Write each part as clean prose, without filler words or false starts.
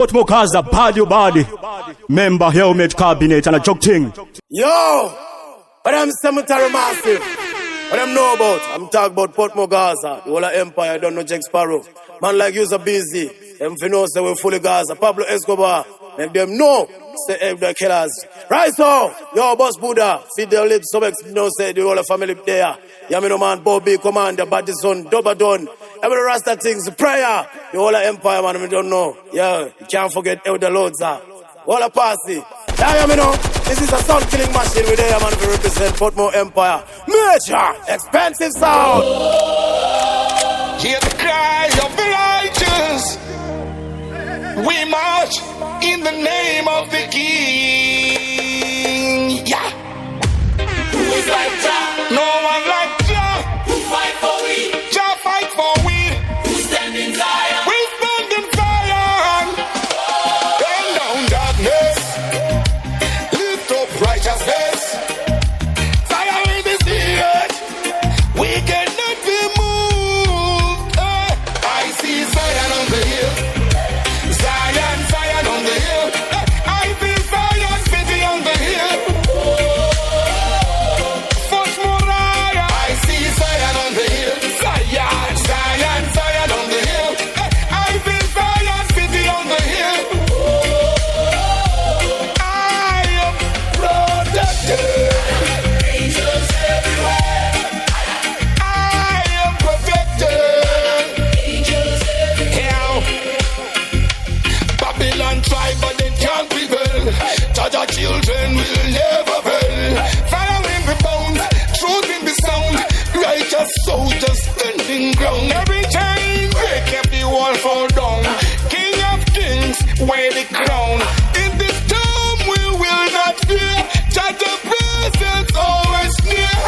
Portmore cause a body. Member helmet cabinet and a jug thing. Yo! But I'm cemetery massive. What I'm know about? I'm talking about Portmore Gaza. The whole of Empire, I don't know Jack Sparrow. Man like you's a busy. Them fi know say we're fully Gaza. Pablo Escobar. Make them know. Say the killers. Right so, yo boss Buddha. Feed their lips. Some know say the whole of family there. Yamino man, Bobby, Commander, Badison, Dobadon. Every Rasta things, prayer. The whole of Empire, man, we don't know. Yeah, you can't forget how the Lords are. All a party. Yeah, you know, this is a sound killing machine with there, man, to represent Portmore Empire. Major, expensive sound. Hear the cry of the righteous. We march in the name of the King. Yeah. Who is like Jah? No one like Jah. Who fight for we? Jah fight for we. Who stand in Zion? We stand in Zion. Burn down darkness. Lift up righteousness. Zion in this earth. We cannot be moved. I see Zion on the hill. Zion on the hill. I feel Zion city on the hill. Our children will never fail. Fire in the bones, truth in the sound. Righteous soldiers standing ground. Every time break, every wall fall down. King of kings, wear the crown. In this time we will not fear. Judge the presence always near.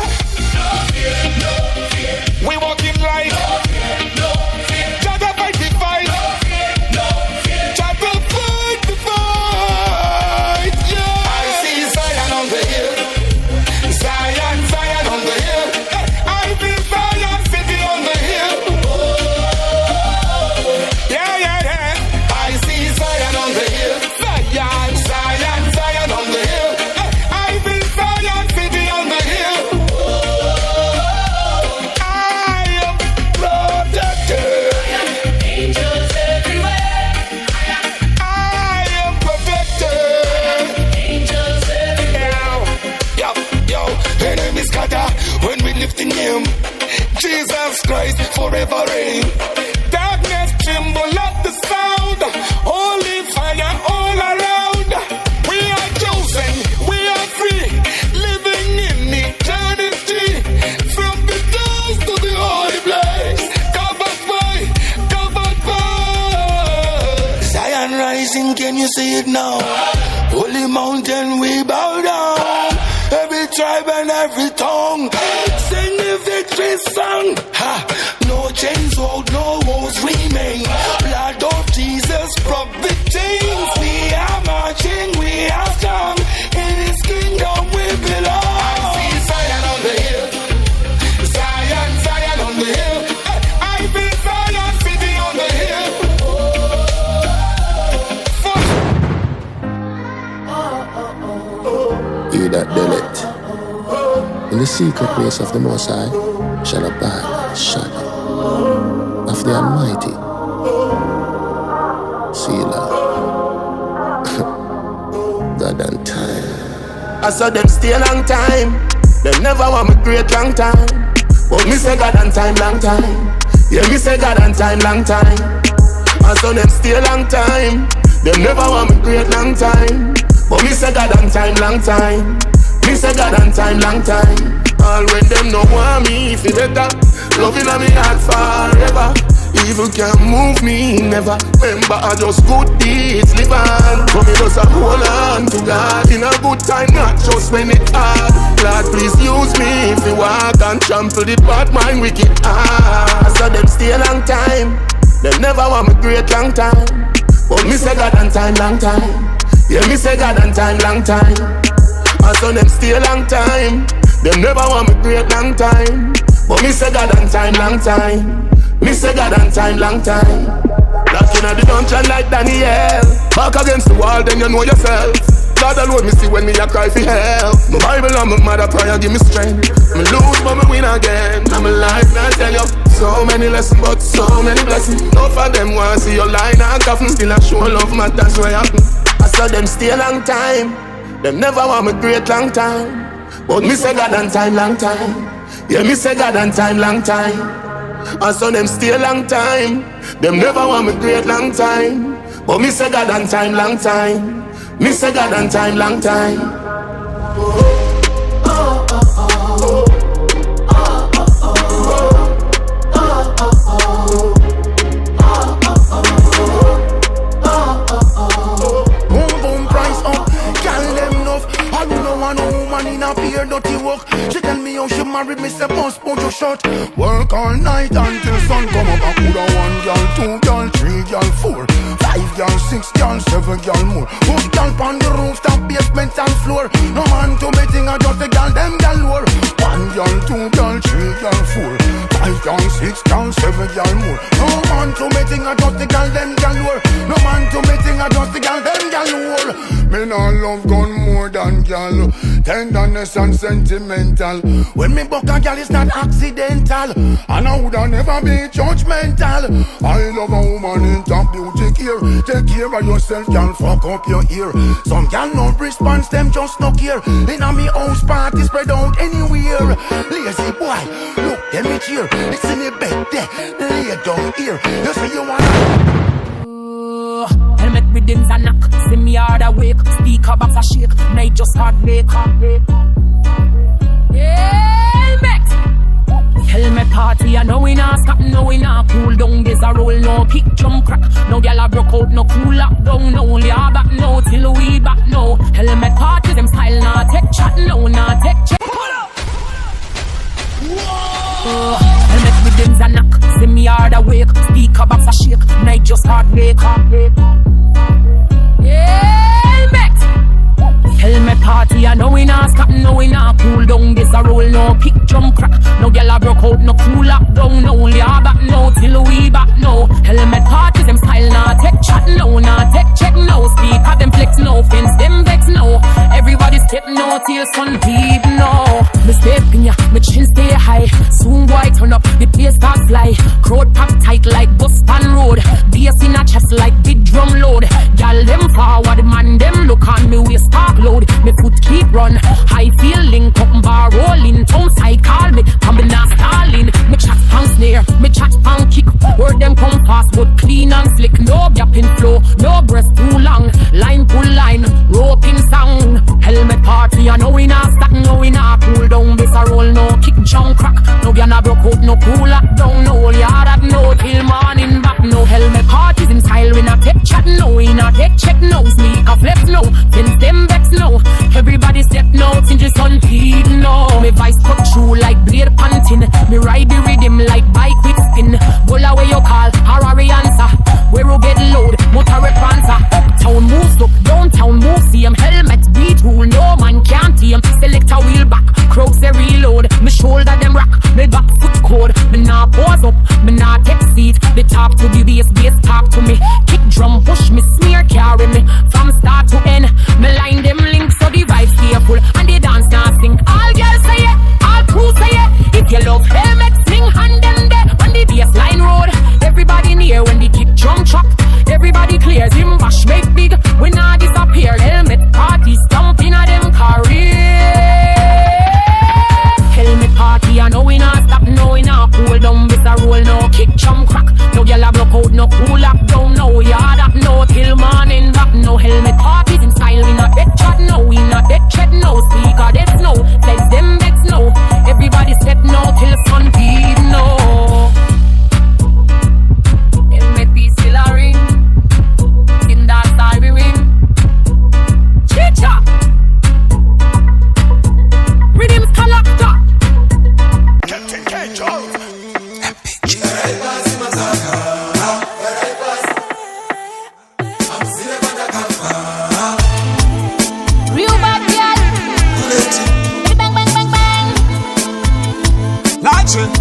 No fear, no fear. We walk in light. No fear, no fear. Judge the fight the fight. No fear, no fear. Judge the fight the fight. Zion on the hill. I feel Zion city on the hill. Yeah. I see Zion on the hill. Zion on the hill. I feel Zion city on the hill. I am protected. Angels everywhere. I am protected. Angels everywhere. Yo, her name is Kata. When we lift in him, Jesus Christ forever reign. Darkness tremble at the sound. Holy fire all around. We are chosen, we are free, living in eternity. From the dust to the holy place, covered by Zion rising, can you see it now? Holy mountain we bow down. Every tribe and every tongue sing the victory song. No chains hold, no walls remain. Blood of Jesus broke the chains. We are marching, we are strong. In His kingdom we belong. I see Zion on the hill. Zion on the hill. I feel Zion city on the hill. He that dwelleth in the secret place of the Most High shall abide the shadow of the Almighty. Selah. God and time. I saw them stay a long time. They never want me great long time. But me say God and time, long time. Yeah, me say God and time, long time. I saw them stay a long time. They never want me great long time. But me say God and time, long time. Me say God and time, long time. All when them no want me, if you better. Loving on me heart forever. Evil can't move me, never. Remember I just good deeds live on. But me just a hold on to God. In a good time, not just when it hard. Lord please use me if you walk and trample the bad mind wicked heart. So them stay a long time. Them never want me great long time. But me say God and time, long time. Yeah, me say God and time, long time. I saw them stay a long time. Them never want me great long time. But me say God and time, long time. Me say God and time, long time. Lucky inna the dungeon like Daniel. Back against the wall, then you know yourself. God alone me see when me a cry for help. My Bible and my mother prayer give me strength. Me lose but me win again. I'm alive now tell you. So many lessons but so many blessings. No for them want see your line and coffin. Still a show love matters where happen. I saw them stay a long time. Them never want me great long time. But me say God and time long time. Yeah me say God and time long time. I saw them stay a long time. Them never want me great long time. But me say God and time long time. Me say God and time, long time. Boom boom price up, girl them enough. I don't want no woman in a beer dirty work. She tell me how she married me, say boss put your shot. Work all night until sun come up. I coulda 1 girl, 2 girl, 3 girl, 4, 5 girl, 6 girl, 7 girl more. Put girl on the rooftop, basement and floor. No man to me thing, I just a girl, them girl lower. 1 girl, 2 girl, 3 girl, 4, 5 girl, 6 girl, 7 girl more. No man to me thing, I just a girl, them girl lower. No man to me thing, I just a girl, them girl lower. Me not love gun more than girl. Tenderness and sentimental. When me buck a girl, it's not accidental. And I woulda never be judgmental. I love a woman in top beauty care. Take care of yourself, girl, fuck up your ear. Some girl no response, them just no care. In a me house party spread out anywhere. Lazy boy, look, them me cheer. It's in the bed there, lay down here. You say you wanna helmet with them a knock. See me hard awake. Speaker box a shake. Night just hard break. Helmet. Helmet party, I know we not stop, no we not cool down. There's a roll, no pick, jump crack. No gyal a broke out, no cool lockdown. No, yeah back no till we back no. Helmet party, them style not take chat, no not take check. Helmet with them a knock. See me hard awake. Speaker box a shake. Night just hard break. Helmet. Helmet party, I know we not stop, no we not cool down. There's a roll, no pick, jump crack. No gyal a broke out, no cool lockdown. No, yeah back no till we back no. Helmet party, them style not take chat, no not take check, no. Speaker them flex, no fence, them vex, no. Everybody step no till sun deep, no. Me step in ya, me chin stay high. Soon boy turn up, the place start fly. Crowd pack tight like bus pan road. Bass in a chest like big drum load. Gyal them forward, man them look on me waist talk load. Me foot keep run, high feeling, up bar rolling. Town side call me, come be not stalling. Me chat pound snare, me chat pound kick. Word them come fast, but clean and slick. No gap in flow, no breath too long. Line pull line, roping sound. Helmet party, I know we not stack, no we not cool down. This a roll, no kick, jump crack. No gyal a broke out, no cool lockdown. No yard at no till morning back. No helmet parties in style, we not take chat, no we not take check, no sneak a flex, no. Since them vex, no. Everybody step now, since the sun heat, no. Me vice cut through like blade panting. Me ride the rhythm like bike with spin. Bull away your call, Harari answer. Where you get load, motor repansa. Uptown moves up, downtown moves CM. Helmet beat rule, no man can't team. Select a wheel back, crowds they reload. Me shoulder them rock, me back foot code. Me nah pause up, me nah take seat. They talk to the bass talk to me. Kick drum push me, smear carry me. From start to end, me line them links so the vibes stay full. And the dance now sing. All girls say it, all crew say it. If you love helmet, sing hand them there. On the bass line road, everybody near when the kick drum truck. Everybody clears him, bash make big. We not disappear, helmet party stomping at them career. Helmet party, I know we not stop, no we not cool down. This a roll, no kick, jump crack. No gyal a block out, no cool lockdown. No yard up, no till morning back. No helmet parties in style, we not dead chat, no we not dead chat, no speaker, that's no. Flex them vex, no. Everybody step no till sun beat, no. Helmet be still a ring. In that style we ring. Chicha. Rhythms collector. Captain K-Joe. Real bad girl. Bang bang bang bang. Legend.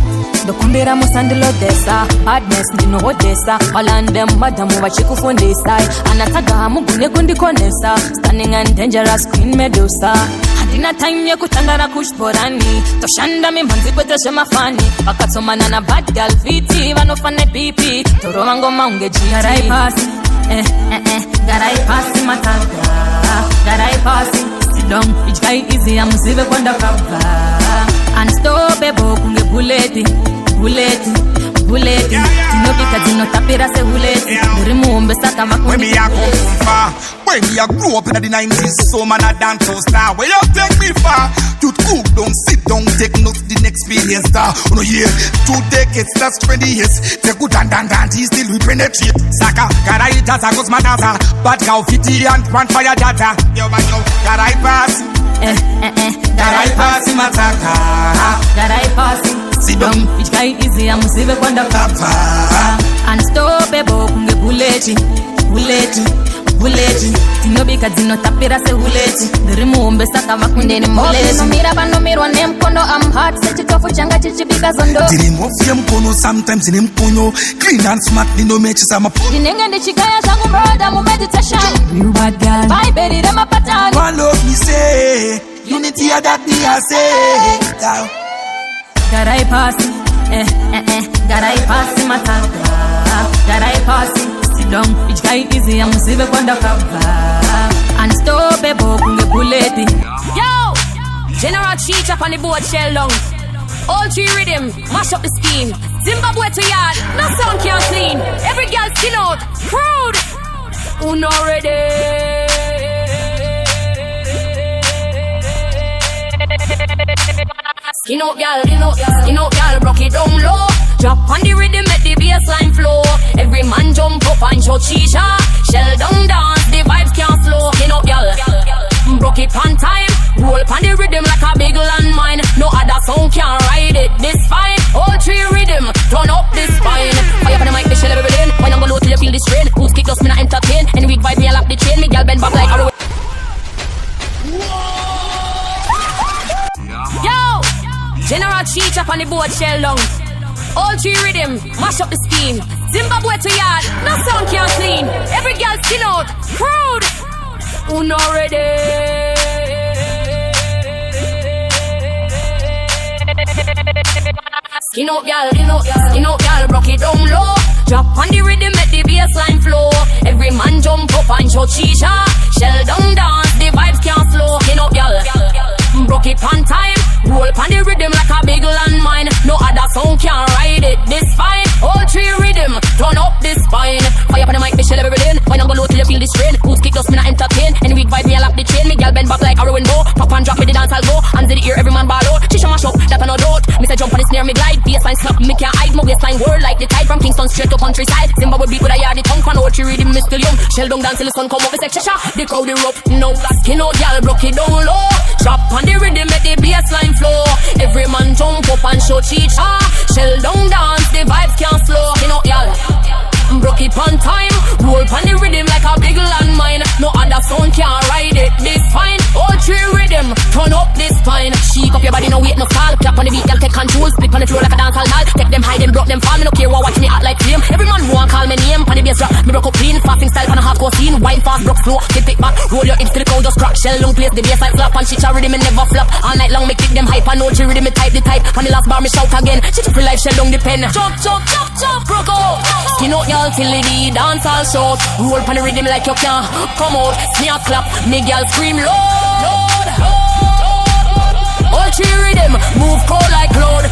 The Kumbira musandilo desa, badness ndino hodesa. Walandem madamu wachikufundisa. Anataga mugune kundi konesa. Stunning and dangerous queen medusa. Hadina time ya kutangara kushporani. Toshanda mimbanzi kweteshe mafani. Wakatomana na bad girl viti. Vanofane pipi. Toro mangoma unge jiti. Garai pasi, garai pasi matanga. Garai pasi, sit down. Ichkai easy ya musive kwanda kava. Unstoppable kunge buleti. Buleti, tinobika tinotapira se buleti. Murimuombe saka makundi. When me a come from far, when me a grow up in the 90s, so man a dancehall star. Where you take me far? You cook, don't sit down, take notes, the experience star. Oh no, yeah, 2 decades, that's 20 years. Take good and he still we penetrate. Saka, gotta eat as I goes my dancer. Bad cow 50 and one fire data. Yo, gotta pass. Gotta pass in my taka. Gotta pass. Sit down. It's quite easy, I'm musive kwanda kava. Unstoppable kunge buleti. Tinobika tinotapira se buleti. Ndirimuombe saka makunde ni muleti. Nomira panomiro nemkono I'm hot. Sechitofu changa chichibika zondo. Tirimofia mkono sometimes ni mkono. Clean and smart ni no mechi sama po. Dinenge ndi chikaya zangu brother mu meditation. You bad girl. Bye baby rema patani. One love me say. Unity that me I say. Garai pasi, garai pasi matanga. Garai pasi, sit down. It's quite easy, I'm musive kwanda kava. Unstoppable kunge buleti. Yo, General Cheech up on the board shell long. All 3 rhythm, mash up the scheme. Zimbabwe to yard, no sound can't clean. Every girl skin out, crude. Uno ready. Skin out, girl, rock it down low. Drop on the rhythm, make the bassline flow. Every man jump up and show chicha. Shell down dance, the vibes can't slow. Skin out, girl, rock it on time. Roll on the rhythm like a big landmine. No other sound can ride it, this fine. All 3 rhythm, turn up this spine. Fire up on the mic, the shell every lane. When I'm go low till you feel this rain. Who's kick us, me not entertain. Any weak vibe, me I lap the chain. Me girl bend back like a Yo! General Cheech up on the board shell long. All 3 rhythm, mash up the scheme. Zimbabwe to yard, no sound can't clean. Every girl skin out, crude. Uno ready. Skin out, girl, rock it down low. Drop on the rhythm, make the bassline flow. Every man jump up and show chicha. Shell down dance, the vibes can't slow. Skin out, girl, rock it on time. Roll on the rhythm like a big landmine. No other sound can ride it, this fine. All 3 rhythm, turn up this spine. Fire up on the mic, the shell every lane. When I'm go low till you feel this rain. Who's kick us, me not entertain. Any weak vibe, me I lap the chain. Me girl bend back like a ruin bow. Pop and drop me the dance I'll go. Hands in the ear, every man ball out. She show my shop, that I no doubt. Me say jump on the snare, me glide. Bassline snap, me can't hide. My waistline whirl like the tide from Kingston straight to countryside. Zimbabwe beat with a yard, the tongue pan out. She rhythm, me still young. Shell down dance till the sun come up. It's like Shasha, the crowd erupt. No skin out, girl, broke it down low. Drop on the rhythm, make the bassline flow. Every man jump up and show chicha. Shell down dance, the vibes can't slow. You know, y'all. Broke it on time. Roll on the rhythm like a big landmine. No other sound can ride it, this fine. All 3 rhythm, turn up this spine. Shake up your body, no wait, no fall. Clap on the beat, y'all take control. Split on the floor like a dancehall doll. Take them high, then broke them fall. Me no care what watch me act like flame. Every man want call me name. On the bass drop, me broke up clean. Fasting style on a hardcore scene. Wine fast, broke slow. Get it back, roll your hips till the crowd just crack. Shell long place, the bass like flap. And shit your rhythm, me never flop. All night long, me kick them hype. And no G rhythm, me type the type. On the last bar, me shout again. Shit up for life, shell long the pen. Jump, broke out. Skin out y'all till the dance all shout. Roll on the rhythm like you can't come out. Sneer clap, me girl scream loud. All 3 rhythm, move cold like cloud.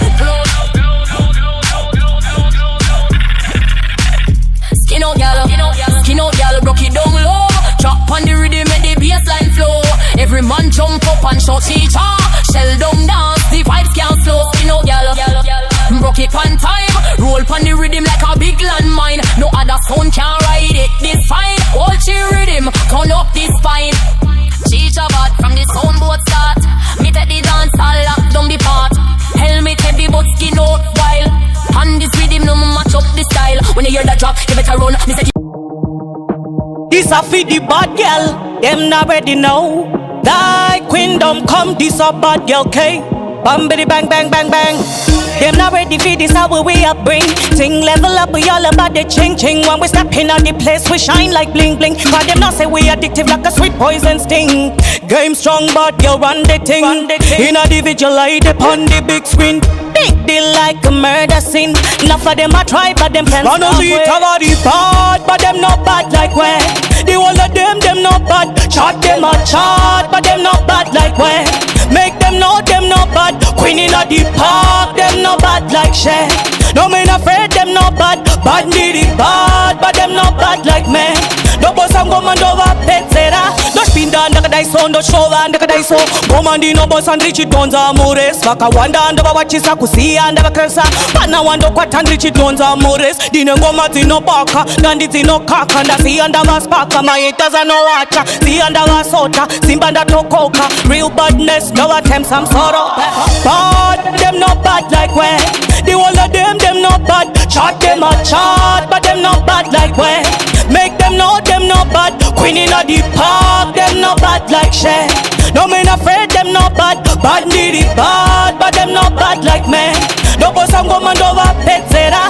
Skin out y'all, rock it down low. Drop on the rhythm, make the bassline flow. Every man jump up and shout chicha. Shell down dance, the vibes can't slow. Skin out y'all, rock it on time. Roll on the rhythm like a big landmine. No other sound can ride it, this fine. All 3 rhythm, turn up this spine. Chicha bad from the soundboard start. Me take the dance, I'll lock down the part. Helmet heavy but skin out wild. And this rhythm no match up the style. When you hear that drop, you better run. Me say this a feed the bad girl, them not ready now. Thy queendom come, this a bad girl, K. Bambidi bang bang bang bang. Them not ready for this, how we upbring. Ting level up, we all about the ching ching. When we step in on the place, we shine like bling bling. Cause them not say we addictive like a sweet poison sting. Game strong, but you run the thing. In a individual light upon the big screen. Big deal like a murder scene. Enough of them a try, but them plans Man, only cover the bad, but them not bad like where. The whole of them not bad. Shot them a shot, but them not bad like where. Make them know them not bad. Queen in a the park, them not bad like share. No man afraid them not bad. Bad need it bad, but them not bad like me. No boss and go man over pet zera. No spin down, no die so, no show and no die so. Go man di no boss and reach it don't amores. Faka wanda and over watches a kusi and over kersa. Pana wanda kwat and reach it don't amores. Di no go mati no baka, danditi no kaka. Nda si and over spaka, my haters are no watcha. Si and over sota, simbanda to coca. Real badness, no attempts, I'm sorrow. Bad, them not bad like where. The whole of them not bad. Shot them a shot, but them not bad like where. Make them know them not bad. Queen in a the park, them not bad like share. No man afraid them not bad. Bad need it bad, but them not bad like me. No boss and go man over pet zera.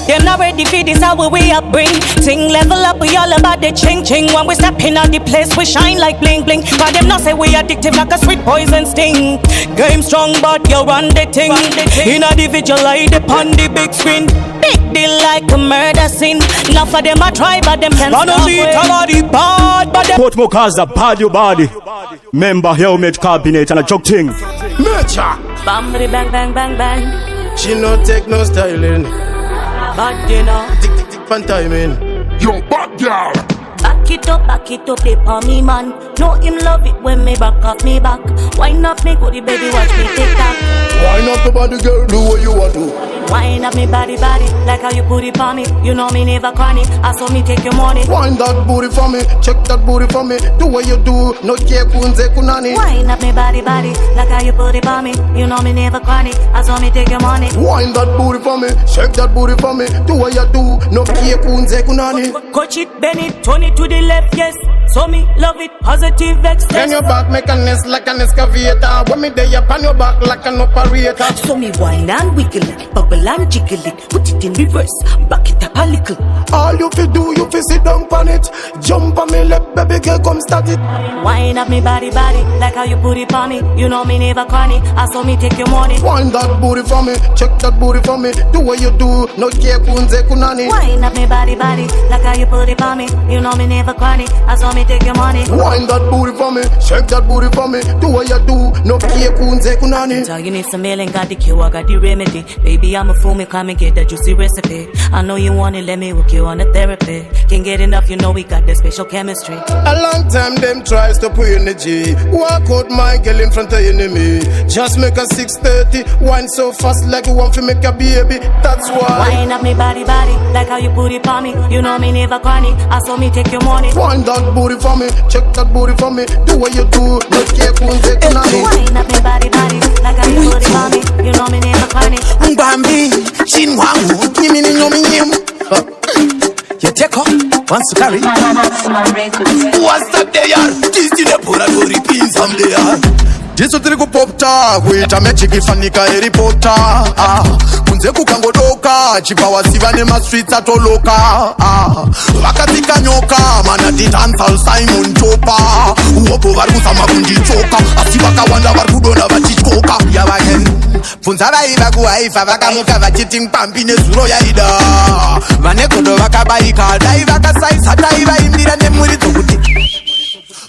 Them not ready for this, how we upbring. Ting level up, we all about the ching ching. When we step in on the place, we shine like bling bling. Cause them not say we addictive like a sweet poison sting. Game strong, but you run the thing. In a individual light upon the big screen. Big deal like a murder scene. Enough of them a try, but them can't Man, only cover the bad, but them Portmore cause a bad your body. Member helmet cabinet and a joke thing. Nature. Bambri bang bang bang bang. She no take no styling. Bad you know. Tick tick tick pan timing. Yo, bad girl. Back it up, play for me man. Know him love it when me back off me back. Wine up me goodie baby, watch me take that. Wine up the body girl, do what you want to. Wine up me body, like how you put it on me. You know me never corny, I saw me take your money. Wine that booty for me, check that booty for me. Do what you do, no care kunze kunani. Wine up me body, like how you put it on me. You know me never corny, I saw me take your money. Wine that booty for me, shake that booty for me. Do what you do, no care kunze kunani. Coach it, bend it, turn it to the left, yes. So me love it, positive express. Bend your back, make a nest like an excavator. When me day up on your back like an operator. So me wine and wiggle it, bubble and jiggle it. Put it in reverse, back it up a little. All you fi do, you fi sit down on it. Jump on me lap, baby girl, come start it. Wine up me body, like how you put it on me. You know me never corny, I saw me take your money. Wine that booty for me, check that booty for me. Do what you do, no care kunze kunani. Wine up me body, like how you put it on me. You know me never corny, I saw me take your money. Wine that booty for me, shake that booty for me. Do what you do, no care kunze kunani. So you need some mailing, got the cure, I got the remedy. Baby, I'm a fool, me come and get that juicy recipe. I know you want it, let me hook you on the therapy. Can't get enough, you know we got that special chemistry. A long time them tries to put energy. Walk out my girl in front of enemy. Just make a 6:30. Wine so fast like you want to make a baby. That's why. Wine up me body, like how you put it on me. You know me never corny, I saw me take your money. Wine that booty for me, check that booty for me. Do what you do, no care kunze kunani. Wine up me body, like how you put it on me. You know me never corny. Mbambi, chinwangu, kimi ni nyomi nyemu. You take off, once to carry. What's up there? Kiss in the pura pins on there. Jiso tiri kupopta, kuita mechi kifanika eripota. Kunze kukangodoka, chipawa siva nema streets atoloka. Wakatika nyoka, manati Dancehall Simon Chopa. Uopo varusa makundi choka, asivaka wanda varkudona vachichoka. Yawagen, funzara iva kuhaifa, vakamuka vachiting pampine zuro ya ida. Vanekodo vakabaika, daiva kasaisa, daiva imira nemuri tokuti.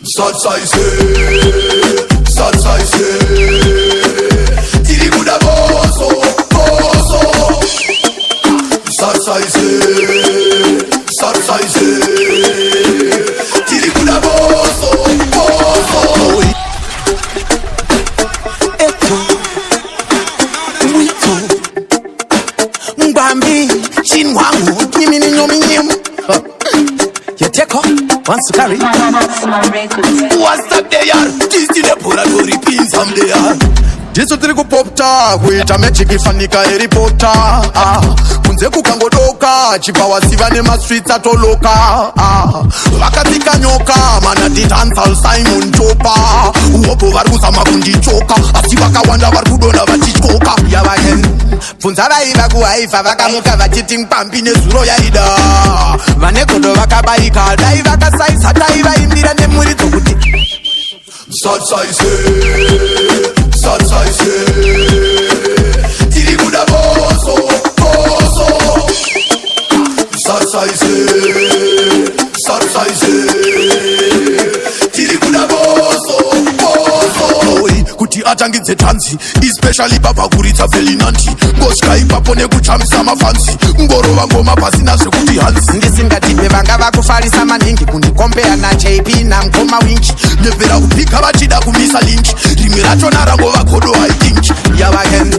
Satsaise, tiri kuda boso. Satsaise, tiri kuda boso. Mbambi, chinwangu, kimi ni nyomi nyemu. You take off, once to carry. What's up there? Kiss in the pura pins on there. Jiso tiri kupopta, kuita mechi kifanika eripota. Kunze kukangodoka, chipawa siva nema streets atoloka. Wakatika nyoka, manati Dancehall Simon Chopa. popo varikuzama kundichoka asi vakawanda varikudonha vachityoka yavahen bvunza vaiva kuhaifa vakamuka vachiti mupambi nezuro yaida vanegodo vakabaika dai vakasaisa dai vaimbira nemuri dzokuti satsaise tiri kuda boso satsaise tiri kuda boso kuti atangidze tanzi especially baba kuritsa felinanti ngosvika ipapo nekuchamisa mafansi ngorova ngoma pasina zvekuti hanzi ndisingatipe vanga vakufarisa maningi kundikombeya najp namgoma winki nebvera kupika vachida kumisa linki rimwe rachona rangova godo haithinki yavahen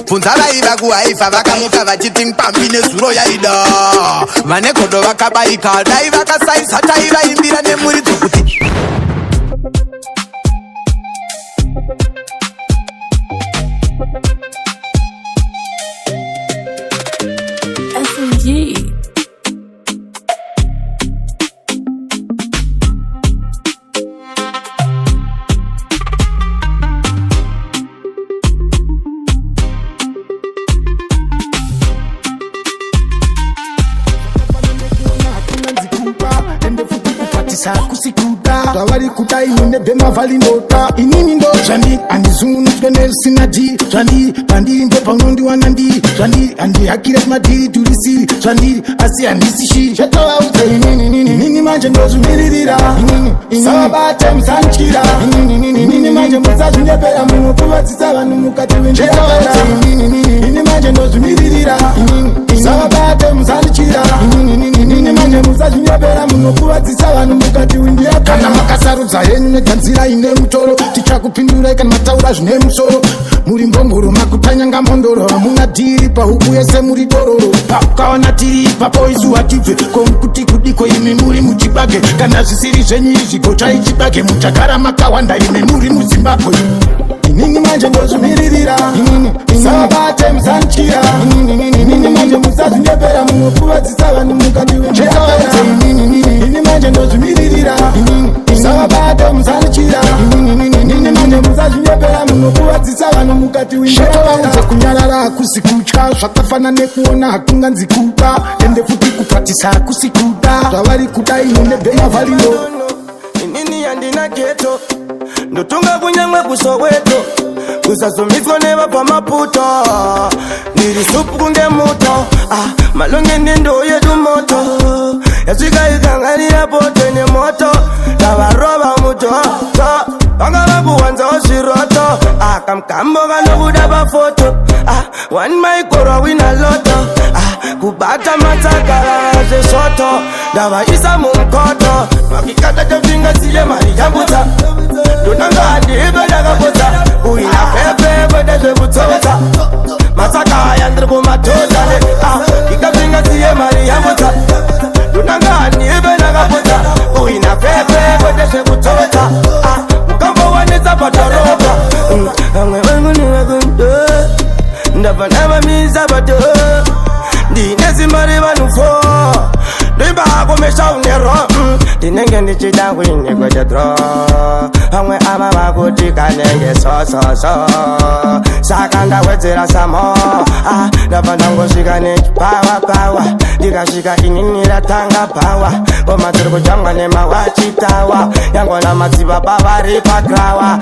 bvunza vaiva kuhaifa vakamuka vachiti mupambi nezuro yaida vanegodo vakabaika dai vakasaisa tai vaimbira nemuri dzokuti Davari kutai mune bema valindota inini ndo jandi andizungunuke nesinadi jandi bandiri ndo panondi wanandi jandi andi hakire madiri turisi jandi asi andisishi chetowa uze inini manje ndo zumiririra inini sabate msanchira inini manje muzazvinyepera munokuvatsisa vanhu mukati wenjira inini manje ndo zumiririra inini sabate msanchira inini manje muzazvinyepera munokuvatsisa vanhu mukati wenjira kana makasarudza henyu neganzira ine mutoro tichakupindurai kana mataura zvine musoro muri mbongoro makutanyanga mbondoro hamuna dhiri pahuku yese muri dororo paukaona tiri ipapo izuva tibve komukuti kudiko imi muri muchibage kana zvisiri zvenyu izvigochai chibage muchagara makawanda imi muri muzimbabwe inini manje ndozvimiririra sabate musanchira inini manje musazvinyepera munokuvadzisa vanhu mukati wenjira inini manje ndozvimiririra sabate musanchira inini manje musazvinyepera munokuvadzisa vanhu mukati wenjira kunyarara hakusi kutya zvakafana nekuona hakunganzi kuba ende futi kupatisa hakusi kuda zvavari kudai nebhema valindo inini yandina geto ndotunga kunyangwe kusoweto kusasomiswa nevapa maputo ndiri supu kunge muto malongende ndo yedu moto yasvika ikanganira poto nemoto ndavaroba mutoto vanga vakuwanzawo zviroto kamkambo kanobuda pafoto one maikoro wina loto kubata matsakara zvesoto ndavaisa mumukoto makikata topingasiye mari yambutsa ndonanga handive ndakapodza uina pepe kwete zvekutsotsa matsaka aya ndiri kumatodza ikapingasiye mari yambutsa ndonanga handive ndakapodza uina pepe kwete zvekutsotsa mukambowanisa padhorobha vamwe vangu nivakundo ndabva ndavamisa pato ndine simba revanhu fo ndimbakomesha unero ndinenge ndichida kuine kwetedro vamwe ava vakuti kanenge sososo saka ndawedzera samo ndabva ndangosvika nechipawa ndikasvika inini ratanga pawa ngoma tiri kutangwa nemawachitawa yangona madziva pavari pagrawa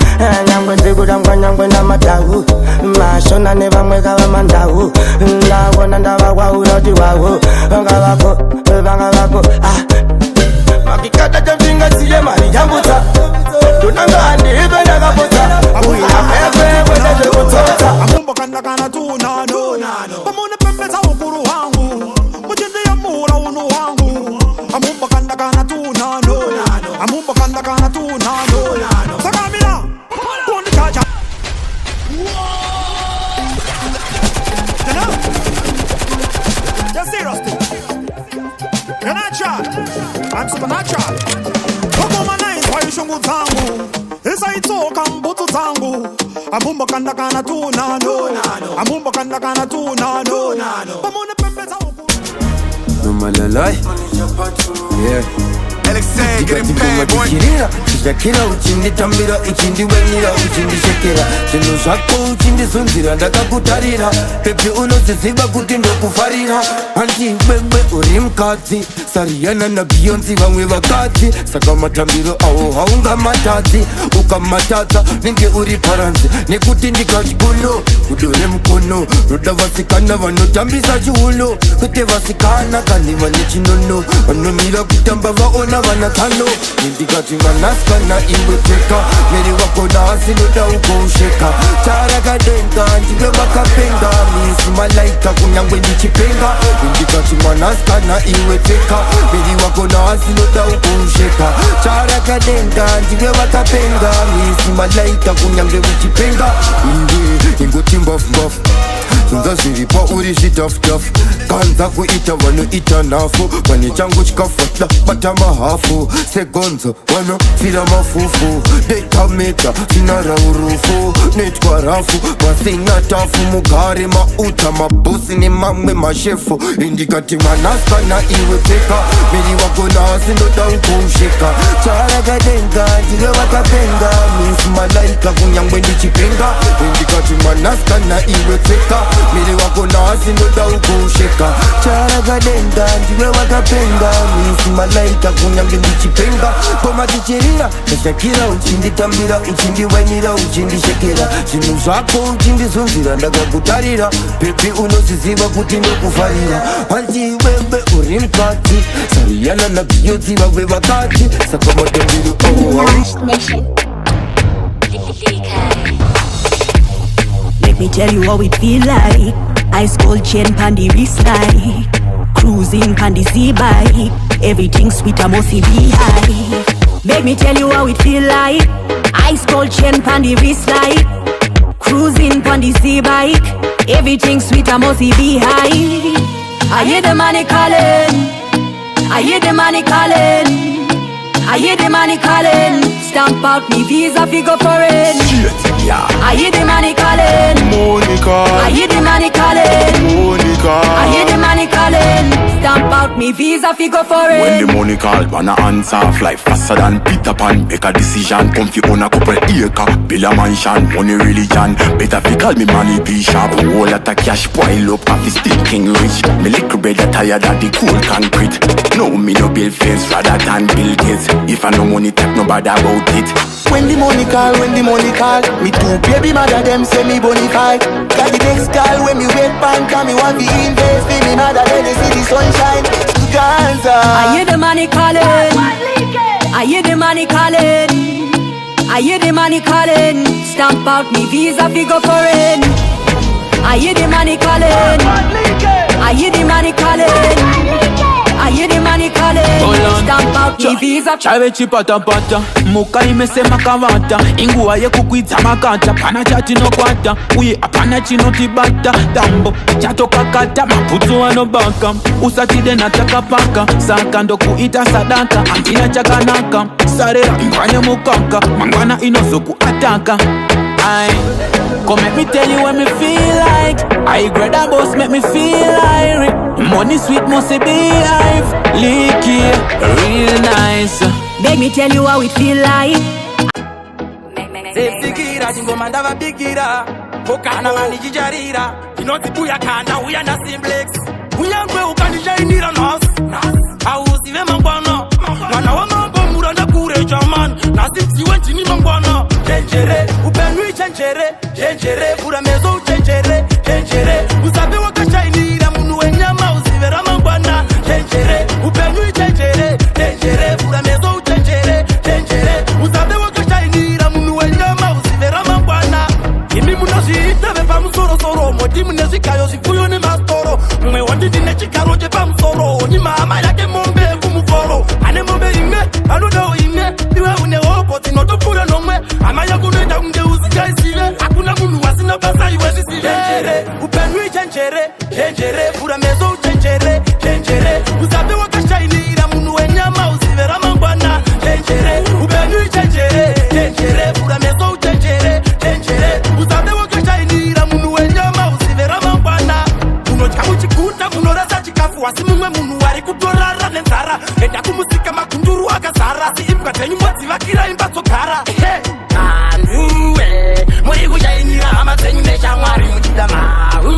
nyangwe ndikutangwa nyangwe namadhahu mashona nevamwe kava mandau ndavona ndavawaura kuti wawo vanga vako makikata topingasiye mari yambutsa ndonanga handive ndakapodza uina pepe kwete zvekutsotsa amumbokandakana tunano pamunepembedza ukuru wangu muchindiyamura unu wangu amumbokandakana tunano amumbokandakana tunano sakamira kundichacha you're serious too. You're natural. I'm supernatural. Wako nice why shungu zangu isa itoka mbutu zangu abumba kanda kana tunano abumba kanda kana tunano pamone pembeza huku no malalai yeah Alexei getting paid boy Shakira uchindi tambira uchindi wenira uchindi shekera Chino zvako uchindi sunzira ndakakutarira Pepe unoziziva kuti ndokufarira Anti bebe uri mukadzi Sariyana na Beyonce vamwe vakadzi Saka matambiro awo haunga matadzi Ukamatadza nenge uri paranzi Nekuti ndikachikuno kudore mukono Roda vasikana vanotambisa chiuno Kuti vasikana kani vane chinono Vanomira kutamba vaona vana kano Ndikati vanaskana iwe teka Meri wako nasi noda ukousheka Charakadenga ndiwe vakapenga Misi malaika kunyangwe ndichipenga Ndikati vanaskana iwe teka Meri wako nasi noda ukousheka Charakadenga ndiwe vakapenga Misi malaika kunyangwe ndichipenga Ingoti mbofu mbofu Sunza ziripa uri zhitafu-tafu Kanza kuita vanoita nafu Pane changu chikafatla bata mahafu Segonzo vanofira mafufu Data meka sina raurufu Netwa rafu vasina tafu Mugare mauta mabosi ni mamwe mashefu Indikati manaskana iwe peka Meri wako nasi ndoda ukusheka Charakadenga ndiwe wakapenga Misi malaika kunyangwe ndichipenga Indikati manaskana iwe peka Miri wako nasi ndoda ukusheka Charakadenga ndiwe wakapenga Misi malaika kunyangwe ndichipenga Koma tichirira Shakira uchindi tambira uchindi wenira uchindi shekera Zinu zvako uchindi zunzira ndakakutarira Pepe unoziziva kuti ndokufarira Anti wewe uri mukadzi Sariyana na Beyonce vamwe vakadzi Saka matambiro Let me tell you how it feel like Ice cold chain pan the wrist like Cruising pan the sea bike Everything sweet I must be high Make me tell you how it feel like Ice cold chain pan the wrist like Cruising pan the sea bike Everything sweet I must be high I hear the money calling I hear the money calling I hear the money calling Stamp out me visa fi go foreign I hear the money calling Monica I hear the money calling Monica I hear the money calling Stamp out me visa fi go foreign When the money call, wanna answer fly faster than Peter Pan Make a decision, come fi own a couple acre Build a mansion, money religion Better fi call me money be sharp Whole lot of cash pile up, have the stinking rich Me little brother tired of the cool concrete No, me no build fence rather than build kids If I no money talk nobody about it When the money call, me two baby mother them say me bonify. Got the next call when me wait pan, me want to invest in me mother then they see the sunshine. Ganza. I hear the money calling. I hear the money calling. I hear the money calling. Stamp out me visa fi go foreign. I hear the money calling. I hear the money calling. I hear the money calling. Stamp out me visa. Chave chipata pata muka imesema kavata ingua ye kukwita makata pana chati no kwata uye apana chino tibata tambo chatoka kata maputu wanobaka usatide nataka paka saka ndo kuita sadaka antina chakanaka sarera ingwanye mukaka mangwana inozo kuataka I come make me tell you what me feel like. I grab a boss make me feel like money sweet must be life. Licky, real nice. Make me tell you how it feel like. Safety gira, jingo mandava bigira. Hokana mani jijarira. Inoti buya kana uya na simplex. Uyangwe ukanija inira nas. Ausive mangwana. Mwana wa mambo muranda kure jaman. Nasiti wenti ni mangwana. Chenjere, upenui chenjere. Chenjere, pura mezo chenjere. Chenjere, usabe wakashainira munu wenyama usivera mangwana. Chenjere, upenui chenjere. Chenjere, pura mezo chenjere. Chenjere, usabe wakashainira munu wenyama usivera mangwana. Imi munashita bepa musoro soro. Moti munashikayo sifuyo ni mastoro. Mwe wandi dine chikaro jepa musoro. Ni mama yake mombe kumuforo. Ane mombe ime, anudo ime. Niwe une opo tinoto pura nongwe. Amaya kunenda unge usikaisile. Hakuna munu wasina basa iwezi sile. Chenjere, upenui chenjere. Chenjere, pura mezo chenjere. Chenjere, usabe wakashainira munu wenyama usivera mangwana. Chenjere, upenui chenjere. Chenjere, pura mezo chenjere. Chenjere, usabe wakashainira munu wenyama usivera mangwana. Uno chamu chikuta, uno rasa chikafu. Wasimumwe munu wari kutorara nenzara. Enda kumusika makunduru akasara. Si Pfuka tenyu mwati vakira imba tsogara Anuwe Muri kujainira hama tenyu neshamwari muchida mahu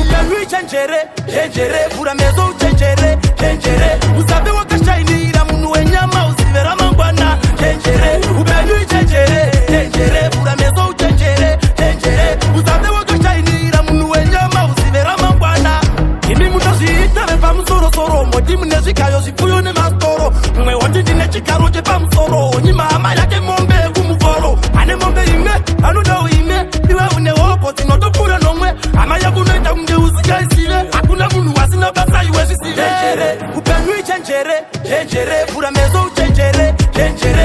Upenyu chenjere, chenjere Pura mezo chenjere, chenjere Usabe wakashainira munu wenyama usivera mangwana Chenjere, upenyu chenjere, chenjere Pura mezo chenjere, chenjere Usabe wakashainira munu wenyama usivera mangwana Kimi mutazita vepa msoro soro Modi mnezikayo zifuyo ne mastoro Mwe wati dine chikaro jepa msoro Nyima ama yake mombe kumuforo Ane mombe ime, anu dao ime Iwe une wopo tinoto pura nongwe Ama ya kunenda mge usika isive Hakuna munu wasina basa iwe sisive Chenjere, upenui chenjere Chenjere, pura mezo chenjere Chenjere